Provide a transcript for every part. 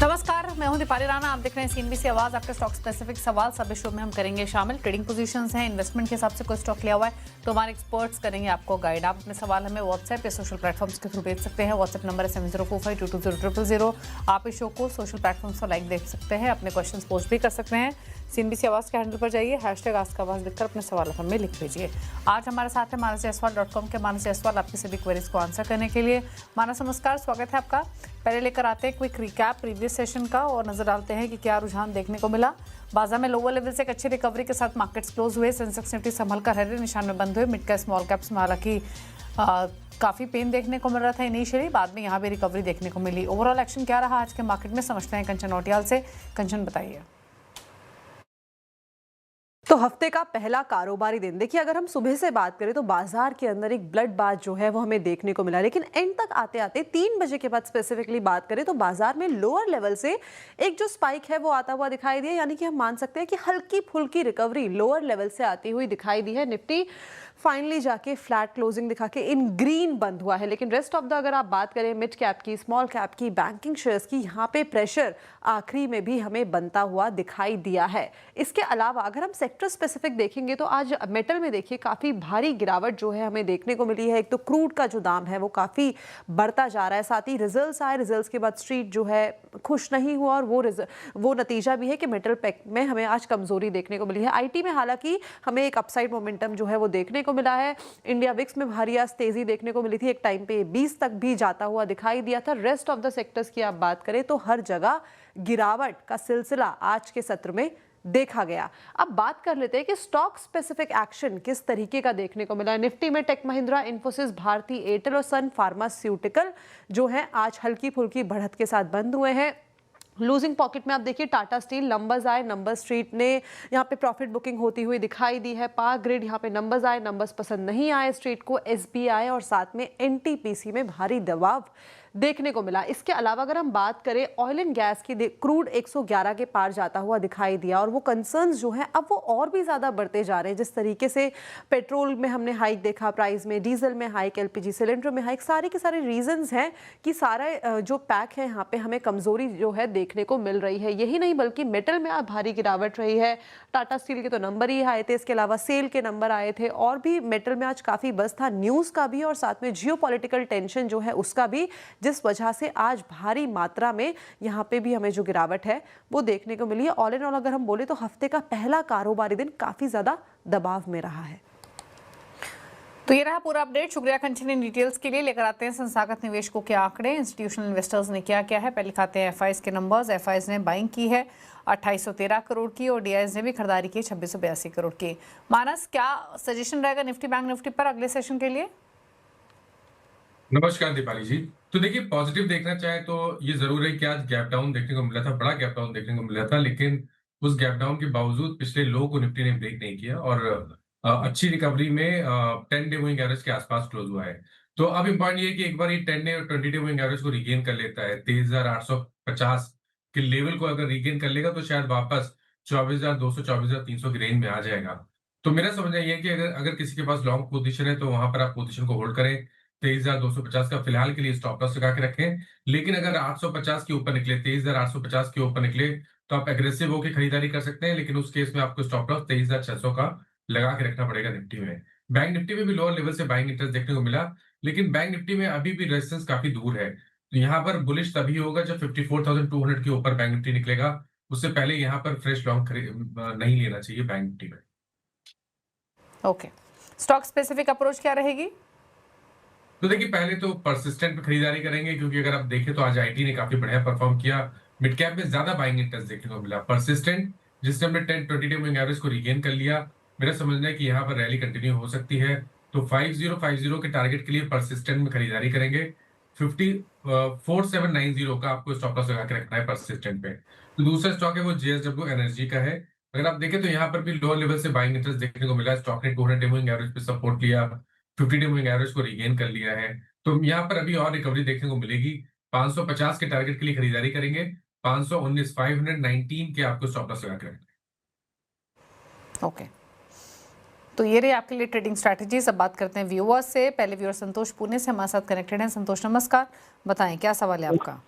नमस्कार, मैं हूं दीपाली राणा। आप देख रहे हैं सीएनबीसी आवाज। आपके स्टॉक स्पेसिफिक सवाल सब शो में हम करेंगे शामिल। ट्रेडिंग पोजीशंस हैं, इन्वेस्टमेंट के हिसाब से कोई स्टॉक लिया हुआ है तो हमारे एक्सपर्ट्स करेंगे आपको गाइड। आप अपने सवाल हमें व्हाट्सएप या सोशल प्लेटफॉर्म्स के थ्रू भेज सकते हैं। व्हाट्सएप नंबर है 7045220000। आप इस शो को सोशल प्लेटफॉर्म्स पर लाइक देख सकते हैं, अपने क्वेश्चन पोस्ट भी कर सकते हैं। सीएनबीसी आवाज के हैंडल पर जाइए, #आस्क-आवाज लिखकर अपने सवाल हमें लिख भेजिए। आज हमारे साथ है manasjaiswal.com के मानस जायसवाल, आपकी सभी क्वेरीज को आंसर करने के लिए। मानस नमस्कार, स्वागत है आपका। पहले लेकर आते हैं क्विक रिकैप प्रीवियस सेशन का और नजर डालते हैं कि क्या रुझान देखने को मिला। बाजार में लोअर लेवल से एक अच्छी रिकवरी के साथ मार्केट्स क्लोज हुए। सेंसेक्स निफ्टी संभल कर हरे निशान में बंद हुए। मिड कैप स्मॉल कैप्स में हालांकि काफी पेन देखने को मिल रहा था इनिशियली, बाद में यहाँ भी रिकवरी देखने को मिली। ओवरऑल एक्शन क्या रहा आज के मार्केट में, समझते हैं कंचन नौटियाल से। कंचन बताइए। तो हफ्ते का पहला कारोबारी दिन, देखिए अगर हम सुबह से बात करें तो बाजार के अंदर एक ब्लड बाथ जो है वो हमें देखने को मिला, लेकिन एंड तक आते आते 3 बजे के बाद स्पेसिफिकली बात करें तो बाजार में लोअर लेवल से एक जो स्पाइक है वो आता हुआ दिखाई दिया। यानी कि हम मान सकते हैं कि हल्की फुल्की रिकवरी लोअर लेवल से आती हुई दिखाई दी है। निफ्टी फाइनली जाके फ्लैट क्लोजिंग दिखा के इन ग्रीन बंद हुआ है। लेकिन रेस्ट ऑफ द अगर आप बात करें मिड कैप की, स्मॉल कैप की, बैंकिंग शेयर्स की, यहाँ पे प्रेशर आखिरी में भी हमें बनता हुआ दिखाई दिया है। इसके अलावा अगर हम सेक्टर स्पेसिफिक देखेंगे तो आज मेटल में देखिए काफ़ी भारी गिरावट जो है हमें देखने को मिली है। एक तो क्रूड का जो दाम है वो काफ़ी बढ़ता जा रहा है, साथ ही रिजल्ट्स आए, रिजल्ट्स के बाद स्ट्रीट जो है खुश नहीं हुआ और वो नतीजा भी है कि मेटल पैक में हमें आज कमजोरी देखने को मिली है। आईटी में हालांकि हमें एक अपसाइड मोमेंटम जो है वो देखने को मिला है। इंडिया विक्स में भारी आज तेजी देखने को मिली थी, एक टाइम पे 20 तक भी जाता हुआ दिखाई दिया था। रेस्ट ऑफ द सेक्टर्स की आप बात करें तो हर जगह गिरावट का सिलसिला आज के सत्र में देखा गया। अब बात कर लेते हैं कि स्टॉक स्पेसिफिक एक्शन किस तरीके का देखने को मिला है। निफ्टी में टेक महिंद्रा, इन्फोसिस, भारती एयरटेल और सन फार्मास्यूटिकल जो है आज हल्की फुल्की बढ़त के साथ बंद हुए हैं। लूजिंग पॉकेट में आप देखिए टाटा स्टील नंबर्स आए, नंबर स्ट्रीट ने यहाँ पे प्रॉफिट बुकिंग होती हुई दिखाई दी है। पावर ग्रिड यहाँ पे नंबर्स आए, नंबर्स पसंद नहीं आए स्ट्रीट को। एसबीआई और साथ में एनटीपीसी में भारी दबाव देखने को मिला। इसके अलावा अगर हम बात करें ऑयल एंड गैस की, क्रूड 111 के पार जाता हुआ दिखाई दिया और वो कंसर्न्स जो हैं अब वो और भी ज़्यादा बढ़ते जा रहे हैं। जिस तरीके से पेट्रोल में हमने हाइक देखा, प्राइस में, डीजल में हाइक, एलपीजी सिलेंडर में हाइक, सारे के सारे रीजंस हैं कि सारा जो पैक है यहाँ पे हमें कमजोरी जो है देखने को मिल रही है। यही नहीं बल्कि मेटल में अब भारी गिरावट रही है। टाटा स्टील के तो नंबर ही आए थे, इसके अलावा सेल के नंबर आए थे और भी मेटल में आज काफ़ी बस था, न्यूज़ का भी और साथ में जियोपॉलिटिकल टेंशन जो है उसका भी, जिस वजह से आज भारी मात्रा में यहाँ पे भी हमें जो गिरावट है वो देखने को मिली है। ऑल इन ऑल अगर हम बोले तो हफ्ते का पहला कारोबारी दिन काफी ज्यादा दबाव में रहा है। तो ये रहा पूरा अपडेट। शुक्रिया कंचन। इन डिटेल्स के लिए लेकर आते हैं संस्थागत निवेशकों के आंकड़े, इंस्टीट्यूशनल इन्वेस्टर्स ने क्या क्या है। पहले खाते हैं एफआईज के नंबर्स। एफआईज ने बाइंग की है 2813 करोड़ की और डीआईज ने भी खरीदारी की 2682 करोड़ की। मानस, क्या सजेशन रहेगा निफ्टी बैंक निफ्टी पर अगले सेशन के लिए? नमस्कार दीपाली जी। तो देखिए, पॉजिटिव देखना चाहे तो ये जरूर है कि आज गैप डाउन देखने को मिला था, बड़ा गैप डाउन देखने को मिला था, लेकिन उस गैप डाउन के बावजूद पिछले लो को निफ्टी ने ब्रेक नहीं किया और अच्छी रिकवरी में 10 डे मूविंग एवरेज के आसपास क्लोज हुआ है। तो अब इम्पॉर्टेंट ये है कि एक बार ये 10 डे और 20 डे मूविंग एवरेज को रिगेन कर लेता है, 23,850 के लेवल को अगर रिगेन कर लेगा तो शायद वापस 24,200 24,300 की रेंज में आ जाएगा। तो मेरा समझना ये है कि अगर अगर किसी के पास लॉन्ग पोजीशन है तो वहां पर आप पोजीशन को होल्ड करें। 23,250 का फिलहाल के लिए स्टॉप लॉस लगा के रखें। लेकिन अगर 850 के ऊपर निकले, 23,850 के ऊपर निकले तो आप एग्रेसिव होकर खरीदारी कर सकते हैं, लेकिन उस केस में आपको स्टॉप लॉस 23,600 का लगा के रखना पड़ेगा निफ्टी में। बैंक निफ्टी में भी लोअर लेवल से बाइंग इंटरेस्ट देखने को मिला, लेकिन बैंक निफ्टी में अभी भी रेजिस्टेंस काफी दूर है। तो यहाँ पर बुलिश तभी होगा जब 54,200 के ऊपर बैंक निफ्टी निकलेगा। उससे पहले यहाँ पर फ्रेश लॉन्ग नहीं लेना चाहिए बैंक निफ्टी में। ओके, स्टॉक स्पेसिफिक अप्रोच क्या रहेगी? तो देखिए, पहले तो परसिस्टेंट पे खरीदारी करेंगे, क्योंकि अगर आप देखें तो आज आईटी ने काफी बढ़िया परफॉर्म किया। मिड कैप में ज्यादा बाइंग इंटरेस्ट देखने को मिला। परसिस्टेंट जिसने हमने 10-20 डे मूविंग एवरेज को रिगेन कर लिया, मेरा समझना है कि यहाँ पर रैली कंटिन्यू हो सकती है। तो 5050 के टारगेट के लिए परसिस्टेंट में खरीदारी करेंगे। 4790 का आपको स्टॉप लॉस लगा के रखना है परसिस्टेंट पे। तो दूसरा स्टॉक है वो जेएसडब्ल्यू एनर्जी का है। अगर आप देखें तो यहाँ पर भी लोअर लेवल से बाइंग इंटरेस्ट देखने को मिला। स्टॉक ने 200 डे मूविंग एवरेज पे सपोर्ट लिया, 50 डे मूविंग एवरेज को रिगेन कर लिया है। तो यहाँ पर अभी और रिकवरी देखने को मिलेगी। 550 के टारगेट के लिए खरीदारी करेंगे। 519 519 के आपको स्टॉप लॉस लगा के। ओके, तो ये रही आपके लिए ट्रेडिंग स्ट्रैटेजी। अब बात करते हैं व्यूअर्स से। पहले व्यूअर संतोष पुणे से हमारे साथ कनेक्टेड हैं। संतोष नमस्कार, बताएं क्या सवाल है आपका?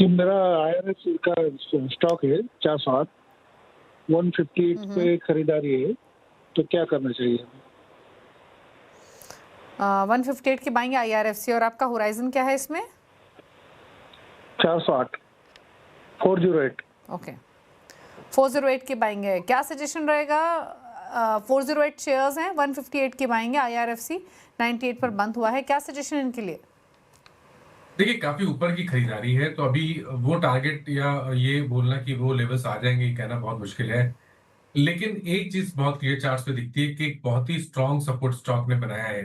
कि मेरा IRS का स्टॉक है 408, 158 पे खरीदारी है, तो क्या करना चाहिए? 158 की बाइंग IRFC। और आपका होराइजन क्या है इसमें? 408, 408। ओके, 408 की बाइंग है। क्या सजेशन रहेगा? 408 शेयर्स हैं, 158 की बाइंग है, IRFC 98 पर बंद हुआ है। क्या सजेशन इनके लिए? देखिए काफी ऊपर की खरीदारी है, तो अभी वो टारगेट या ये बोलना कि वो लेवल्स आ जाएंगे ये कहना बहुत मुश्किल है। लेकिन एक चीज बहुत क्लियर चार्ट्स पे दिखती है कि एक बहुत ही स्ट्रॉन्ग सपोर्ट स्टॉक ने बनाया है,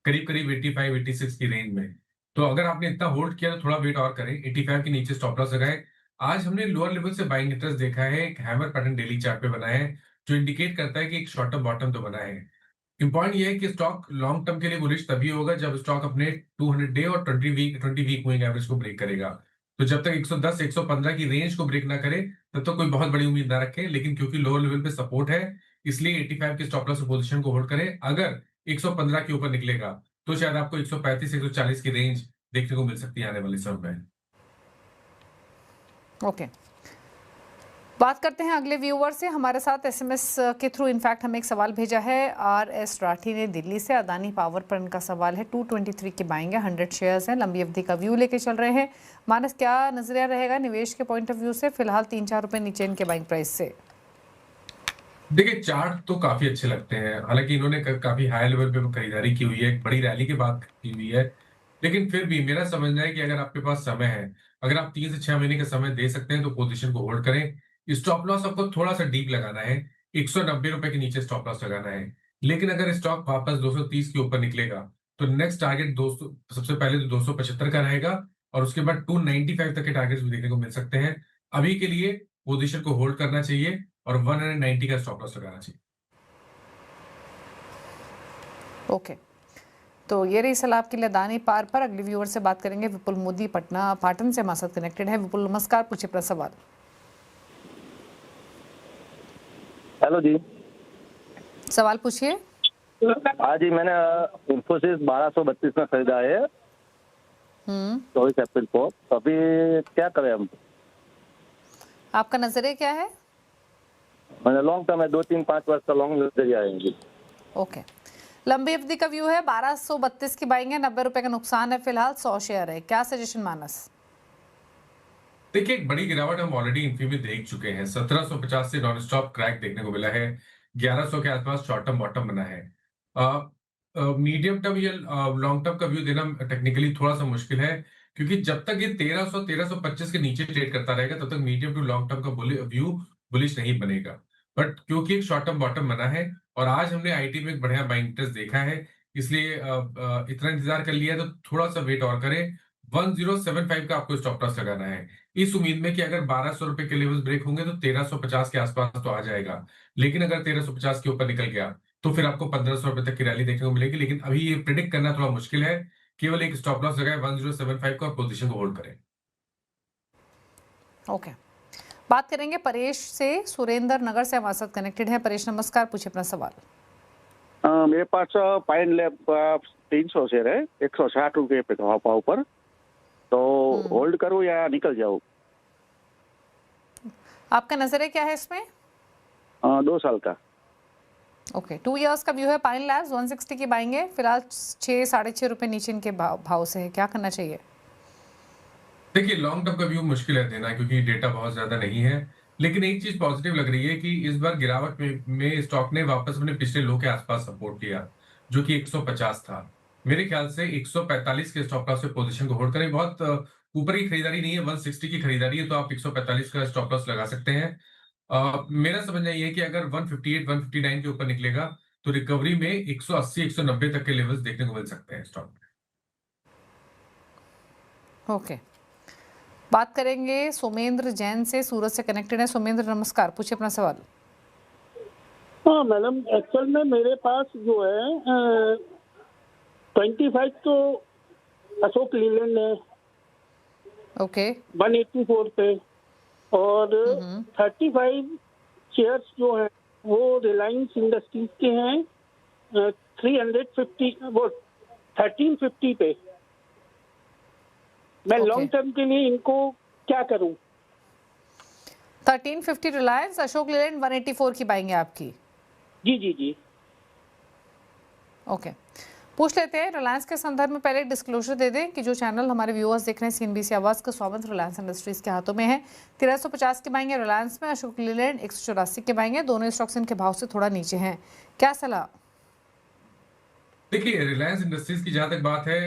करीब करीब 85 86 की रेंज में। तो अगर आपने इतना होल्ड किया तो थोड़ा वेट और करें, 85 के नीचे स्टॉप लॉस लगाए। आज हमने लोअर लेवल से बाइंग इंटरेस्ट देखा है, एक हैमर पैटर्न डेली चार्ट पे बना है, जो इंडिकेट करता है कि एक शॉर्ट टर्म बॉटम तो बना है। इंपॉर्टेंट ये है कि स्टॉक लॉन्ग टर्म के लिए बुलिश तभी होगा जब स्टॉक अपने 200 डे और 20 वीक मूविंग एवरेज को ब्रेक करेगा। तो जब तक 110 115 की रेंज को ब्रेक ना करे तब तक कोई बहुत बड़ी उम्मीद ना रखें। लेकिन क्योंकि लोअर लेवल पे सपोर्ट है, इसलिए 85 के स्टॉप लॉस पोजीशन को होल्ड करें। अगर 115 के ऊपर निकलेगा तो शायद आपको 135 140 की रेंज देखने को मिल सकती है आने वाले समय में। ओके, बात करते हैं अगले व्यूअर से। हमारे साथ SMS के थ्रू इनफैक्ट हमें एक सवाल भेजा है RS राठी ने दिल्ली से। अदानी पावर पर इनका सवाल है, 223 की बाइंग है, 100 शेयर्स हैं, लंबी अवधि का व्यू लेके चल रहे हैं। मानस, क्या नजरिया रहेगा निवेश के पॉइंट ऑफ व्यू से फिलहाल 3-4 रुपए नीचे इनके बाइंग प्राइस से? देखिए चार्ट तो काफी अच्छे लगते हैं, हालांकि इन्होंने काफी हाई लेवल पे खरीदारी की हुई है, एक बड़ी रैली के बाद की हुई है। लेकिन फिर भी मेरा समझना है कि अगर आपके पास समय है, अगर आप 3 से 6 महीने का समय दे सकते हैं तो पोजीशन को होल्ड करें। स्टॉप लॉस आपको थोड़ा सा डीप लगाना है, 190 रुपए के नीचे स्टॉप लॉस लगाना है। लेकिन अगर स्टॉक वापस 230 के ऊपर निकलेगा तो नेक्स्ट टारगेट 200, सबसे पहले तो 275 का रहेगा, और उसके बाद 295 तक के टारगेट्स भी देखने को मिल सकते हैं। अभी के लिए पोजीशन को होल्ड करना चाहिए और 190 का स्टॉप लॉस लगाना चाहिए। ओके, तो ये रही सलाह आपके लिए अदानी पार पर। अगले व्यूअर से बात करेंगे विपुल मोदी, पटना पाटन से हमारे साथ कनेक्टेड है। विपुल नमस्कार, पूछिए अपना सवाल। हेलो जी, सवाल पूछिए। आज ही मैंने इंफोसिस 1232 में खरीदा है 24 अप्रैल को। तो अभी क्या करें हम? आपका नजरिया क्या है? मैंने लॉन्ग टर्म है, 2-3-5 वर्ष का लॉन्ग नजरिया आएंगे। ओके, लंबी अवधि का व्यू है, 1232 की बाइंग है, 90 रुपए का नुकसान है, फिलहाल 100 शेयर है। क्या सजेशन मानस? देखिए एक बड़ी गिरावट हम ऑलरेडी इन्फी में देख चुके हैं, 1750 से नॉन स्टॉप क्रैक देखने को मिला है, 1100 के आसपास शॉर्ट टर्म बॉटम बना है। मीडियम टर्म या लॉन्ग टर्म का व्यू देना टेक्निकली थोड़ा सा मुश्किल है, क्योंकि जब तक ये 1300 1325 के नीचे ट्रेड करता रहेगा तब तक मीडियम टू लॉन्ग टर्म का व्यू बुलिश नहीं बनेगा। बट क्योंकि एक शॉर्ट टर्म बॉटम बना है और आज हमने आईटी में एक बढ़िया बाइंग इंटरेस्ट देखा है, इसलिए इतना इंतजार कर लिया है तो थोड़ा सा वेट और करें। 1075 का आपको स्टॉप लॉस लगाना है, इस उम्मीद में कि अगर 1200 रुपए के लेवल्स ब्रेक होंगे तो 1350 के आसपास तो आ जाएगा। लेकिन अगर 1350 के ऊपर निकल गया तो फिर आपको 1500 रुपए तक की रैली देखने को मिलेगी। लेकिन अभी ये प्रिडिक्ट करना थोड़ा मुश्किल है। केवल एक स्टॉप लॉस लगाए 1075 का और पोजीशन को होल्ड करें। ओके, बात करेंगे परेश से, सुरेंद्र नगर से हमारे साथ कनेक्टेड है। परेश नमस्कार, पूछिए अपना सवाल। मेरे पास पाइन लैब 300 शेयर है, 160 रुपये पे भाव पर, तो होल्ड करूं या निकल जाऊं? आपका नजरिया क्या है इसमें? 2 साल का। ओके, 2 इयर्स का व्यू है। पाइन लैब्स 160 की बाइंग है, फिलहाल 6 साढ़े 6 रुपए नीचे इनके भाव से है। क्या करना चाहिए? देखिए लॉन्ग टर्म का व्यू मुश्किल है देना, क्योंकि डेटा बहुत ज्यादा नहीं है। लेकिन एक चीज पॉजिटिव लग रही है कि इस बार गिरावट में स्टॉक ने वापस अपने पिछले लो के आसपास सपोर्ट किया, जो कि 150 था। मेरे ख्याल से 145 के स्टॉप लॉस से पोजीशन को होल्ड करें। बहुत ऊपर की खरीदारी नहीं है, 160 की खरीदारी है, तो आप 145 का स्टॉप लॉस लगा सकते हैं। मेरा समझना ये है कि अगर 158 159 के ऊपर निकलेगा तो रिकवरी में 180 190 तक के लेवल्स देखने को मिल सकते हैं स्टॉक में। ओके, बात करेंगे सोमेंद्र जैन से, सूरत से कनेक्टेड है। सोमेंद्र नमस्कार, पूछिए अपना सवाल। हाँ मैडम, एक्चुअल में मेरे पास जो है 25 तो अशोक लीलैंड है ओके 184 पे, और 35 शेयर्स जो हैं वो रिलायंस इंडस्ट्रीज के हैं 350 वो 1350 पे। मैं Okay. लॉन्ग टर्म के लिए इनको क्या करूं? 1350 रिलायंस, अशोक लेलैंड 184 की बाइंग है आपकी। जी जी जी। ओके, पूछ लेते हैं रिलायंस के संदर्भ में। पहले डिस्क्लोजर दे दें कि जो चैनल हमारे व्यूअर्स देख रहे हैं सीएनबीसी आवाज का स्वागत रिलायंस इंडस्ट्रीज के हाथों में है। 1350 के बाइंग है रिलायंस में, अशोक लेलैंड 184 के बाइंग है। दोनों स्टॉक्स इनके भाव से थोड़ा नीचे हैं, क्या सलाह? देखिए, रिलायंस इंडस्ट्रीज की जहां तक बात है,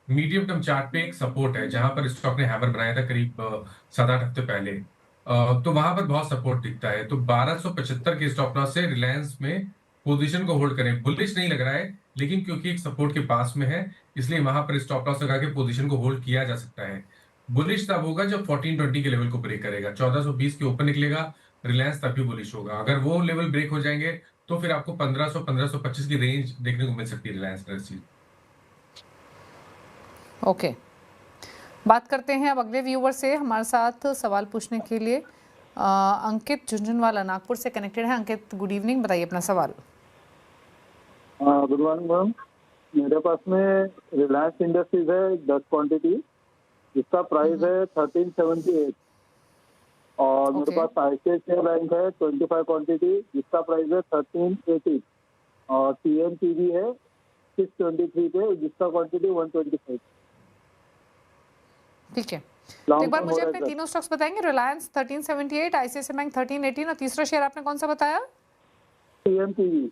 मीडियम टर्म चार्ट पे एक सपोर्ट है जहां पर स्टॉक ने हैमर बनाया था करीब 7-8 हफ्ते पहले। तो वहां पर बहुत सपोर्ट दिखता है। तो 1275 के स्टॉप लॉस से रिलायंस में पोजीशन को होल्ड करें। बुलिश नहीं लग रहा है, लेकिन क्योंकि एक सपोर्ट के पास में है, इसलिए वहां पर स्टॉप लॉस लगा के पोजीशन को होल्ड किया जा सकता है। बुलिश तब होगा जब 1420 के लेवल को ब्रेक करेगा, 1420 के ऊपर निकलेगा, रिलायंस तब भी बुलिश होगा। अगर वो लेवल ब्रेक हो जाएंगे तो फिर आपको 1500-1525 की रेंज देखने को मिल सकती है रिलायंस इंडस्ट्रीज। ओके, बात करते हैं अब अगले व्यूअर से। हमारे साथ सवाल पूछने के लिए अंकित झुंझुनवाला नागपुर से कनेक्टेड है। अंकित, गुड इवनिंग, बताइए अपना सवाल। Good morning ma'am. मेरे पास में रिलायंस इंडस्ट्रीज है 10 क्वांटिटी, जिसका प्राइस है 1378। और मेरे Okay. पास आईसीआईसीआई बैंक है 25 क्वांटिटी, जिसका प्राइस है 1380। और टीएमपीवी है 623 पे, जिसका क्वांटिटी 125। ठीक है, तो एक बार मुझे अपने तीनों स्टॉक्स बताएंगे। रिलायंस 1378, आईसीआईसीआई बैंक 1318 और तीसरा शेयर आपने कौन सा बताया? टीएमपीवी,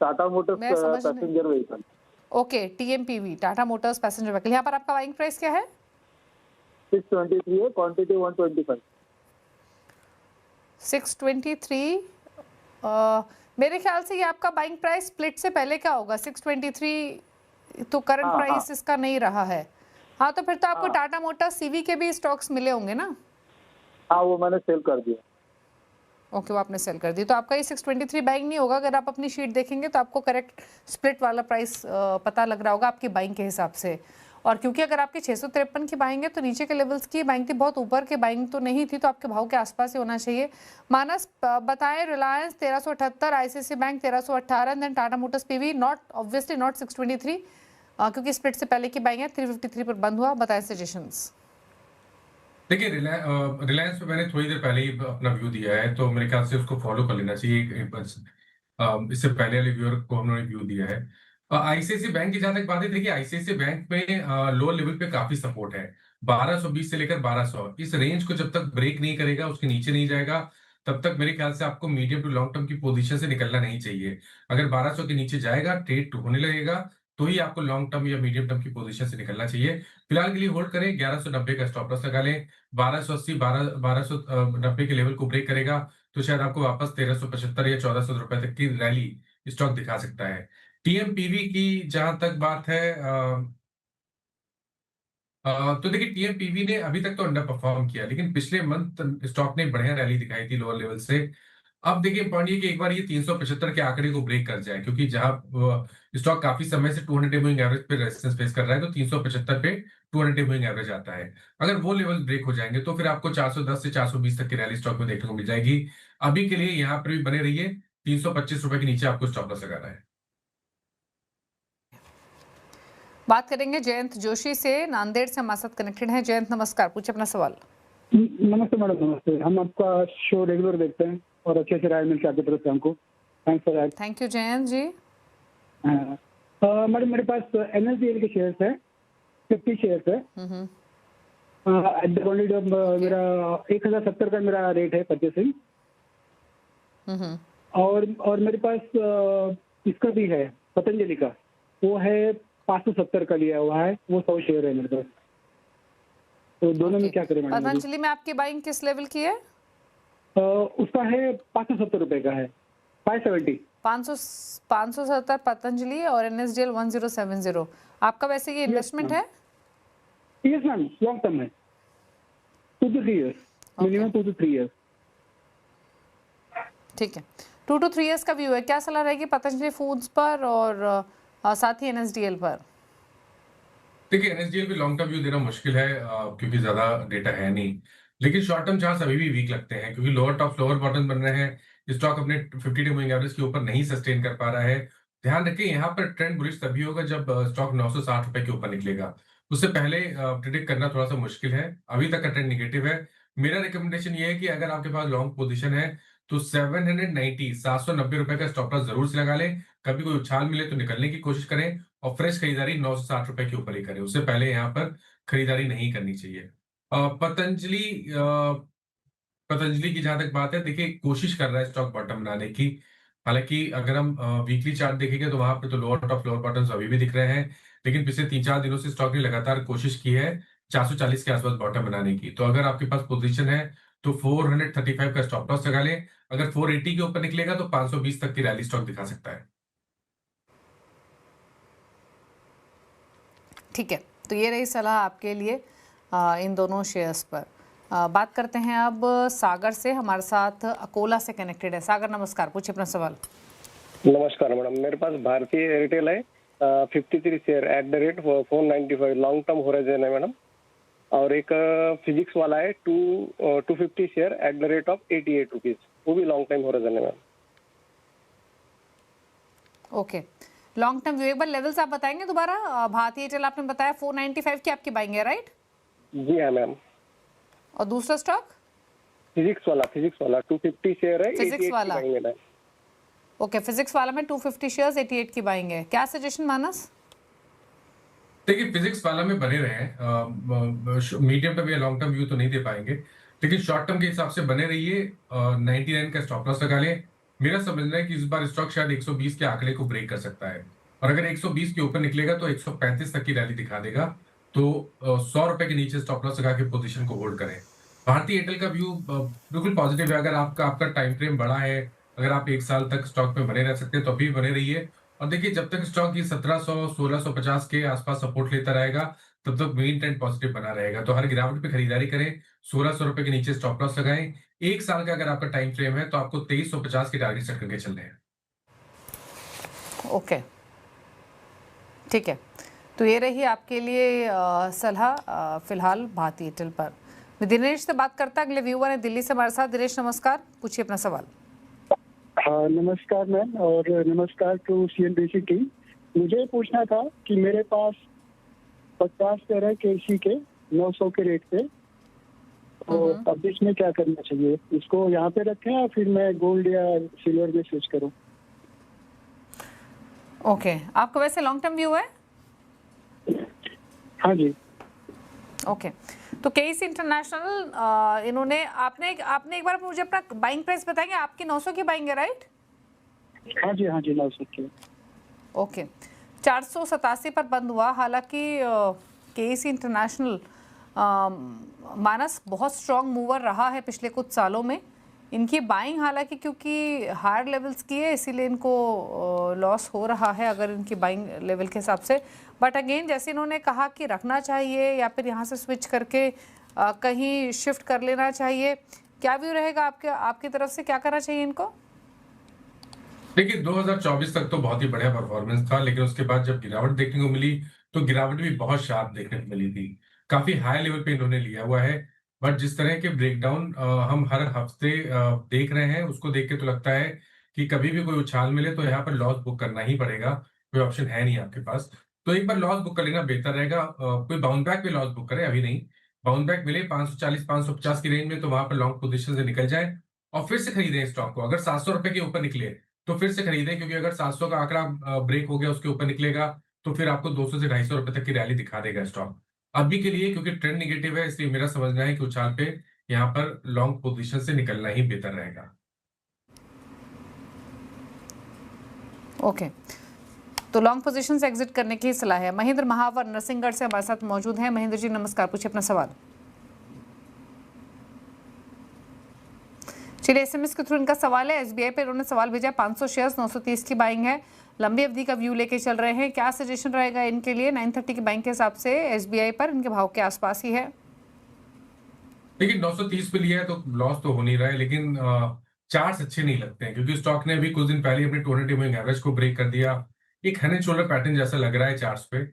टाटा मोटर्स मैं समझ नहीं- passenger vehicle. Okay, TMPV, Tata motors passenger vehicle. यहाँ पर आपका बाइंग प्राइस क्या है? 623 है, क्वांटिटी 125। 623। मेरे ख्याल से ये आपका बाइंग प्राइस स्प्लिट से पहले का होगा। 623 तो करंट हाँ, प्राइस इसका नहीं रहा है। हाँ, तो फिर तो आपको हाँ। टाटा मोटर्स सीवी के भी स्टॉक्स मिले होंगे ना? हाँ, वो मैंने सेल कर दिया। ओके, वो आपने सेल कर दी। तो आपका ये 623 बाइंग नहीं होगा। अगर आप अपनी शीट देखेंगे तो आपको करेक्ट स्प्लिट वाला प्राइस पता लग रहा होगा आपकी बाइंग के हिसाब से। और क्योंकि अगर आपकी 653 की बाइंग है तो नीचे के लेवल्स की बाइंग थी, बहुत ऊपर के बाइंग तो नहीं थी, तो आपके भाव के आसपास ही होना चाहिए। मानस बताएं, Reliance 1378, ICICI bank 1318, then Tata Motors PV, not obviously not 623, क्योंकि स्प्लिट से पहले की बाइंग है। 353 पर बंद हुआ। बताएं सजेशंस। देखिए, रिलायंस पे मैंने थोड़ी देर पहले ही अपना व्यू दिया है, तो मेरे ख्याल से उसको फॉलो कर लेना चाहिए। इससे पहले वाले व्यूअर को हमने व्यू दिया है। आईसीआईसीआई बैंक की जहां तक बात है, देखिए आईसीआईसीआई बैंक में लोअर लेवल पे काफी सपोर्ट है। 1220 से लेकर 1200 इस रेंज को जब तक ब्रेक नहीं करेगा, उसके नीचे नहीं जाएगा, तब तक मेरे ख्याल से आपको मीडियम टू लॉन्ग टर्म की पोजीशन से निकलना नहीं चाहिए। अगर 1200 के नीचे जाएगा, ट्रेड होने लगेगा, तो ही आपको लॉन्ग टर्म या मीडियम टर्म की पोजीशन से निकलना चाहिए। फिलहाल के लिए होल्ड करें, 1190 का स्टॉप लॉस लगा लें। 1280 1290 के लेवल को ब्रेक करेगा तो शायद आपको वापस 1375 या 1400 रुपए तक की रैली स्टॉक दिखा सकता है। टीएमपीवी की जहां तक बात है, तो देखिए टीएमपीवी ने अभी तक तो अंडर परफॉर्म किया, लेकिन पिछले मंथ स्टॉक ने बढ़िया रैली दिखाई थी लोअर लेवल से। अब देखिए पॉइंट ये कि एक बार ये 375 के आंकड़े को ब्रेक कर जाए, क्योंकि जहां स्टॉक काफी समय से 200 डे मूविंग एवरेज पे रेजिस्टेंस फेस कर रहा है, तो 375 पे 200 डे मूविंग एवरेज आता है। अगर वो लेवल ब्रेक हो जाएंगे तो फिर आपको 410 से 420 तक की रैली स्टॉक में देखने को मिल जाएगी। अभी के लिए यहाँ पर भी बने रहिए, 325 रुपए के नीचे आपको स्टॉप लॉस लगाना है। बात करेंगे जयंत जोशी से, नांदेड़ से हमारे साथ कनेक्टेड हैं। जयंत नमस्कार, पूछे अपना सवाल। नमस्ते मैडम, नमस्ते। हम आपका शो रेगुलर देखते हैं और अच्छे से राय मिलती है आपकी तरफ से हमको। Thanks for that. Thank you Jayant ji. Madam मेरे पास एनएसडीएल के शेयर्स है, 50 शेयर्स है। एट द क्वांटिटी ऑफ मेरा 1070 का मेरा रेट है परचेसिंग। और मेरे पास इसका भी है पतंजलि का, वो है 570 का लिया हुआ है, वो 100 शेयर है मेरे पास। तो दोनों में क्या करें मैडम? पतंजलि में आपकी बाइंग किस लेवल की है? उसका है 570 रुपए का है, 570। 570 पतंजलि और एनएसडीएल 1070। आपका वैसे ये इन्वेस्टमेंट है? यस मैम, लॉन्ग टर्म है, 2 to 3 years, minimum 2 to 3 years। ठीक है, 2 to 3 years का व्यू है। क्या सलाह रहेगी पतंजलि फूड्स पर और साथ ही एनएसडीएल पर? देखिए एनएसडीएल भी लॉन्ग टर्म व्यू देना मुश्किल है, क्योंकि ज्यादा डेटा है नहीं, लेकिन शॉर्ट टर्म चार्ट अभी भी वीक लगते हैं, क्योंकि लोअर टॉप लोअर बॉटम बन रहे हैं। स्टॉक अपने 50 डे मूविंग एवरेज के ऊपर नहीं सस्टेन कर पा रहा है। ध्यान रखें, यहाँ पर ट्रेंड बुलिश तभी होगा जब स्टॉक 960 रुपए के ऊपर निकलेगा। उससे पहले प्रिडिक्ट करना थोड़ा सा मुश्किल है। अभी तक का ट्रेंड निगेटिव है। मेरा रिकमेंडेशन ये है कि अगर आपके पास लॉन्ग पोजीशन है तो 790 रुपए का स्टॉप लॉस जरूर से लगा लें। कभी कोई उछाल मिले तो निकलने की कोशिश करें और फ्रेश खरीदारी 960 रुपए के ऊपर ही करें। उससे पहले यहाँ पर खरीदारी नहीं करनी चाहिए। पतंजलि पतंजलि की जहां तक बात है, देखिए कोशिश कर रहा है स्टॉक बॉटम बनाने की। हालांकि अगर हम वीकली चार्ट देखेंगे तो वहां पे तो लोअर टॉप लोअर बॉटम्स अभी भी दिख रहे हैं, लेकिन पिछले 3-4 दिनों से स्टॉक ने लगातार कोशिश की है 440 के आसपास बॉटम बनाने की। तो अगर आपके पास पोजीशन है तो 435 का स्टॉप लॉस लगा लें। अगर 480 के ऊपर निकलेगा तो 520 तक की रैली स्टॉक दिखा सकता है। ठीक है, तो ये रही सलाह आपके लिए इन दोनों शेयर्स पर। बात करते हैं अब सागर से। हमारे साथ अकोला से कनेक्टेड है सागर। नमस्कार, पूछिए अपना सवाल। नमस्कार मैडम, मेरे पास भारतीय एयरटेल है 53 share at the rate 495 long term horizon है मैडम। और एक फिजिक्स वाला है 250 share at the rate of 88 rupees, वो भी लॉन्ग टाइम होराइजन है ma'am. Okay, long term view एक बार लेवल्स आप बताएंगे दोबारा। भारतीय एयरटेल आपने बताया 495 की आपकी बाइंग है, राइट? जी हाँ मैम। और दूसरा स्टॉक फिजिक्स वाला 250 शेयर है, फिजिक्स 88 वाला। की बाइंग है मैम। ओके, फिजिक्स वाला में 250 शेयर्स 88 की बाइंग है। क्या सजेशन मानस? देखिए फिजिक्स वाला में बने रहे हैं। मीडियम टर्म या लॉन्ग टर्म व्यू तो नहीं दे पाएंगे, लेकिन शॉर्ट टर्म के हिसाब से बने रहिए। 99 का स्टॉप लॉस लगा लें। मेरा समझना है कि इस बार स्टॉक शायद 120 के आंकड़े को ब्रेक कर सकता है, और अगर 120 के ऊपर निकलेगा तो 135 तक की रैली दिखा देगा। तो 100 रुपए के नीचे स्टॉप लॉस लगा के पोजीशन को होल्ड करें। भारतीय एयरटेल का व्यू बिल्कुल पॉजिटिव है। अगर आपका टाइम फ्रेम बड़ा है, अगर आप 1 साल तक स्टॉक में बने रह सकते हैं तो अभी बने रहिए। और देखिए जब तक स्टॉक ये 1700-1650 के आसपास सपोर्ट लेता रहेगा तब तक मेन ट्रेंड पॉजिटिव बना रहेगा। तो हर गिरावट पे खरीदारी करें। 1600 रुपए के नीचे स्टॉप लॉस लगाएं। 1 साल का अगर आपका टाइम फ्रेम है तो आपको 2350 के टारगेट सेट करके चलने हैं। ओके, ठीक है, तो ये रही आपके लिए सलाह फिलहाल भारतीय एयरटेल पर। मैं दिनेश से बात करता, अगले व्यूअर है दिल्ली से हमारे साथ। दिनेश नमस्कार, पूछिए अपना सवाल। हाँ नमस्कार मैम, और नमस्कार टू CNBC टीम। मुझे पूछना था कि मेरे पास 50 शेयर है KC के 900 के रेट पे, तो अब इसमें क्या करना चाहिए? इसको यहाँ पे रखें या फिर मैं गोल्ड या सिल्वर में स्विच करूँ? ओके, आपका वैसे लॉन्ग टर्म व्यू है? हाँ जी। ओके, तो KC इंटरनेशनल इन्होंने आपने एक बार मुझे अपना बाइंग प्राइस बताएंगे? आपकी 900 की बाइंग है, राइट? हाँ जी 900 की। ओके, 487 पर बंद हुआ। हालांकि KC इंटरनेशनल मानस बहुत स्ट्रॉन्ग मूवर रहा है पिछले कुछ सालों में। इनकी बाइंग हालांकि क्योंकि हायर लेवल्स की है इसीलिए इनको लॉस हो रहा है अगर इनकी बाइंग लेवल के हिसाब से। बट अगेन जैसे इन्होंने कहा कि रखना चाहिए या फिर यहाँ से स्विच करके कहीं शिफ्ट कर लेना चाहिए, क्या व्यू रहेगा आपकी तरफ से? क्या करना चाहिए इनको? देखिए 2024 तक तो बहुत ही बढ़िया परफॉर्मेंस था, लेकिन उसके बाद जब गिरावट देखने को मिली तो गिरावट भी बहुत शार्प देखने को मिली थी। काफी हाई लेवल पे इन्होंने लिया हुआ है, बट जिस तरह के ब्रेकडाउन हम हर हफ्ते देख रहे हैं उसको देख के तो लगता है कि कभी भी कोई उछाल मिले तो यहाँ पर लॉस बुक करना ही पड़ेगा। कोई ऑप्शन है नहीं आपके पास, तो एक बार लॉस बुक कर लेना बेहतर रहेगा। कोई बाउंस बैक पे लॉस बुक करे, अभी नहीं। बाउंस बैक मिले 540-550 की रेंज में तो वहां पर लॉन्ग पोजीशन से निकल जाए और फिर से खरीदें स्टॉक को। अगर 700 रुपए के ऊपर निकले तो फिर से खरीदें, क्योंकि अगर 700 का आंकड़ा ब्रेक हो गया उसके ऊपर निकलेगा तो फिर आपको 200 से 250 रुपए तक की रैली दिखा देगा स्टॉक। अभी के लिए क्योंकि ट्रेंड निगेटिव है इसलिए मेरा समझना है कि उछाल पे यहाँ पर लॉन्ग पोजीशन से निकलना ही बेहतर रहेगा। ओके, तो लॉन्ग पोजीशन से एग्जिट करने की सलाह है। महेंद्र महावर नरसिंहगढ़ से हमारे साथ मौजूद हैं। महेंद्र जी नमस्कार, पूछिए अपना सवाल। चलिए SMS के थ्रू इनका सवाल है। SBI पे इन्होंने सवाल भेजा, 500 शेयर्स 930 की बाइंग है, लंबी अवधि का व्यू लेके चल रहे हैं। क्या सजेशन रहेगा इनके लिए? 930 की बाइंग के हिसाब से SBI पर इनके भाव के आसपास ही है। देखिए 930 पे लिया है तो लॉस तो हो नहीं रहा है, लेकिन चार्ट्स अच्छे नहीं लगते हैं क्योंकि स्टॉक ने अभी कुछ दिन पहले अपने 200 मूविंग एवरेज को ब्रेक कर दिया। एक हेड एंड शोल्डर पैटर्न जैसा लग रहा है चार्ट्स पे।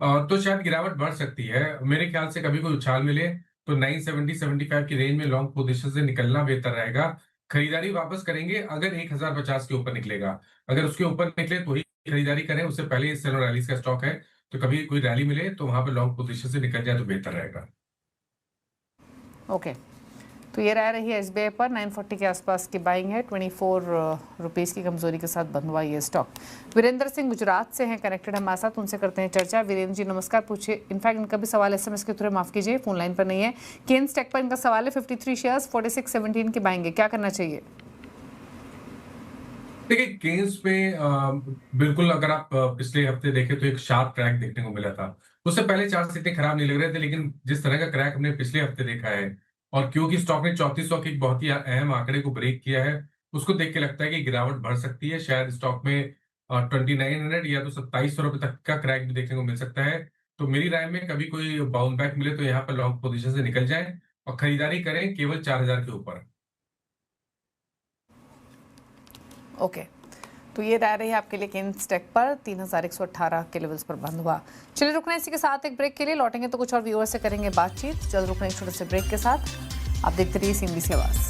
तो शायद गिरावट बढ़ सकती है। मेरे ख्याल से कभी कोई उछाल मिले तो 970-75 की रेंज में लॉन्ग पोजीशन से निकलना बेहतर रहेगा। खरीदारी वापस करेंगे अगर 1050 के ऊपर निकलेगा। अगर उसके ऊपर निकले तो ही खरीदारी करें, उससे पहले सेल और रैलीज का स्टॉक है तो कभी कोई रैली मिले तो वहां पे लॉन्ग पोजीशन से निकल जाए तो बेहतर रहेगा। ओके, तो ये रही एसबीआई पर 940 के आसपास की बाइंग है, 24 रुपीज़ की कमजोरी के साथ बंद हुआ ये स्टॉक। वीरेंद्र सिंह गुजरात से हैं कनेक्टेड हमारे साथ, उनसे करते हैं चर्चा। वीरेंद्र जी नमस्कार, पूछिए। इनफैक्ट इनका भी सवाल एसएमएस के थ्रू, माफ कीजिए, फोन लाइन पर नहीं है। केन्स टेक पर इनका सवाल है, 53 शेयर्स 46.17 की बाइंग है, क्या करना चाहिए? देखिए केन्स में बिल्कुल अगर आप पिछले हफ्ते देखें तो एक शार्प क्रैक देखने को मिला था। उससे पहले चार्ट इतने खराब नहीं लग रहे थे, लेकिन जिस तरह का क्रैक हमने पिछले हफ्ते देखा है और क्योंकि स्टॉक ने 3400 के एक बहुत ही अहम आंकड़े को ब्रेक किया है, उसको देख के लगता है कि गिरावट बढ़ सकती है। शायद स्टॉक में 2900 या तो 2700 रुपए तक का क्रैक भी देखने को मिल सकता है। तो मेरी राय में कभी कोई बाउंस बैक मिले तो यहाँ पर लॉन्ग पोजीशन से निकल जाए और खरीदारी करें केवल 4000 के ऊपर। ओके, तो ये रह रही है आपके लिए केन्स टेक पर 3118 के लेवल्स पर बंद हुआ। चलिए रुकना इसी के साथ एक ब्रेक के लिए, लौटेंगे तो कुछ और व्यूअर से करेंगे बातचीत। जल्द रुकना एक छोटे से ब्रेक के साथ। आप देखते रहिए सीएनबीसी आवाज़।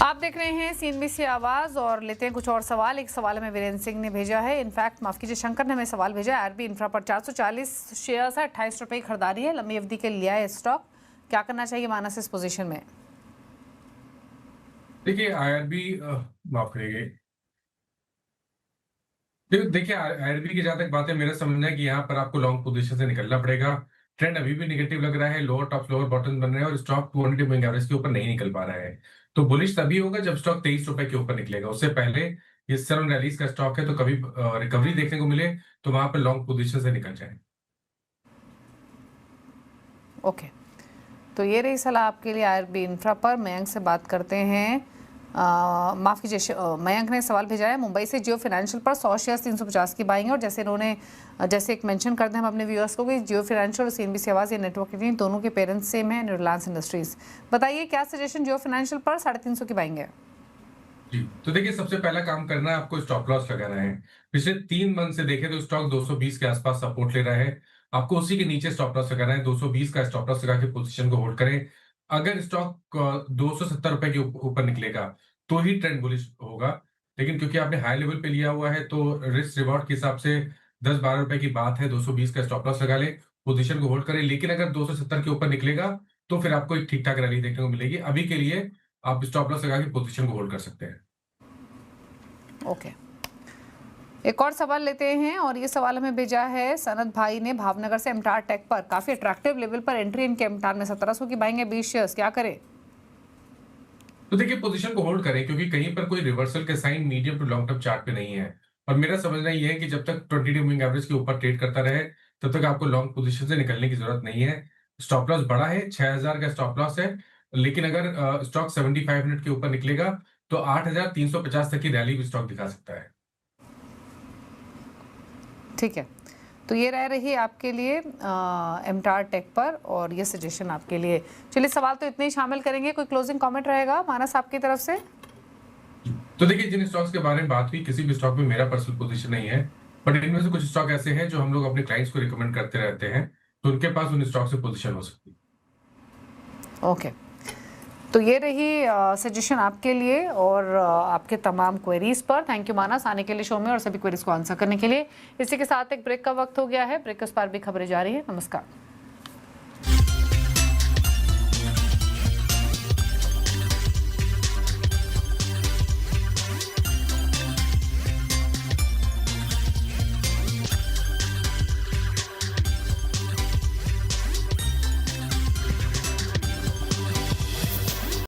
आप देख रहे हैं सीएनबीसी आवाज और लेते हैं कुछ और सवाल। एक सवाल हमें वीरेंद्र सिंह ने भेजा है, इनफैक्ट माफ कीजिए शंकर ने हमें सवाल भेजा है। आरबी इंफ्रा पर 440 शेयर्स है, 28 रुपए की खरीदारी है, लंबी अवधि के लिया है स्टॉक, क्या करना चाहिए मानस इस पोजीशन में? देखिए आईआरबी माफ करिए, देखिए आईआरबी की जहां तक बात है, मेरा समझना है कि यहाँ पर आपको लॉन्ग पोजीशन से निकलना पड़ेगा। ट्रेंड अभी भी नेगेटिव लग रहा है, लोअर टॉप लोअर बॉटम बन रहे हैं और स्टॉक 200 मूविंग एवरेज के ऊपर नहीं निकल पा रहा है। तो बुलिश तभी होगा जब स्टॉक 23 रुपए के ऊपर निकलेगा। उससे पहले ये सडन रैलीज का स्टॉक है, तो कभी रिकवरी देखने को मिले तो वहां पर लॉन्ग पोजीशन से निकल जाए। ओके, तो ये रही सलाह आपके लिए आरबी इंफ्रा पर। मयंक से बात करते हैं। माफ़ कीजिए, मयंक ने सवाल भेजा है मुंबई से, जियो फाइनेंशियल पर 100 शेयर्स 350 की बाइंग है और जैसे इन्होंने जैसे एक मेंशन कर दें हम अपने व्यूअर्स को कि जियो फाइनेंशियल और सीएनबीसी आवाज़ ये नेटवर्क टीम दोनों के पेरेंट्स सेम है, रिलायंस इंडस्ट्रीज। बताइए क्या सजेशन जियो फाइनेंशियल पर 350 की बाइंग है? जी, तो देखिए सबसे पहला काम करना है आपको स्टॉप लॉस लगाना है। पिछले 3 मंथ से देखें तो स्टॉक 220 के आसपास सपोर्ट ले रहा है, आपको उसी के नीचे स्टॉप लॉस लगाना है। 220 का स्टॉप लॉस लगा के पोजीशन को होल्ड करें। अगर स्टॉक 270 रुपए के ऊपर निकलेगा तो ही ट्रेंड बुलिश होगा। लेकिन क्योंकि आपने हाई लेवल पे लिया हुआ है तो रिस्क रिवॉर्ड के हिसाब से 10-12 रुपए की बात है, 220 का स्टॉप लॉस लगा ले, पोजीशन को होल्ड करें। लेकिन अगर 270 के ऊपर निकलेगा तो फिर आपको एक ठीक ठाक रैली देखने को मिलेगी। अभी के लिए आप स्टॉप लॉस लगा के पोजीशन को होल्ड कर सकते हैं। ओके, एक और सवाल लेते हैं और ये सवाल हमें भेजा है सनत भाई ने भावनगर से। एमटार टेक पर काफी अट्रैक्टिव लेवल पर एंट्री इनके एमटार में 1700 की बाइंग है, 20 शेयर्स, क्या करें? तो देखिए पोजीशन को होल्ड करें क्योंकि कहीं पर कोई रिवर्सल के sign medium to long term chart पे नहीं है। और मेरा समझना ये है कि जब तक 20 मूविंग एवरेज के ऊपर ट्रेड करता रहे तब तक आपको लॉन्ग पोजीशन से निकलने की जरूरत नहीं है। स्टॉप लॉस बड़ा है, 6000 का स्टॉप लॉस है, लेकिन अगर स्टॉक 75 मिनट के ऊपर निकलेगा तो 8350 तक की रैली भी स्टॉक दिखा सकता है। ठीक है, तो ये रह रही आपके लिए एमटार टेक पर और ये सजेशन आपके लिए। चलिए, सवाल तो इतने ही शामिल करेंगे। कोई क्लोजिंग कमेंट रहेगा मानस आपकी तरफ से? तो देखिए, जिन स्टॉक्स के बारे में बात हुई, किसी भी स्टॉक में मेरा पर्सनल पोजीशन नहीं है, बट इनमें से कुछ स्टॉक ऐसे हैं जो हम लोग अपने क्लाइंट्स को रिकमेंड करते रहते हैं, तो उनके पास उन स्टॉक से पोजीशन हो सकती है। ओके, तो ये रही सजेशन आपके लिए और आपके तमाम क्वेरीज पर। थैंक यू मानस आने के लिए शो में और सभी क्वेरीज को आंसर करने के लिए। इसी के साथ एक ब्रेक का वक्त हो गया है। ब्रेक के उस पार भी खबरें जारी है। नमस्कार।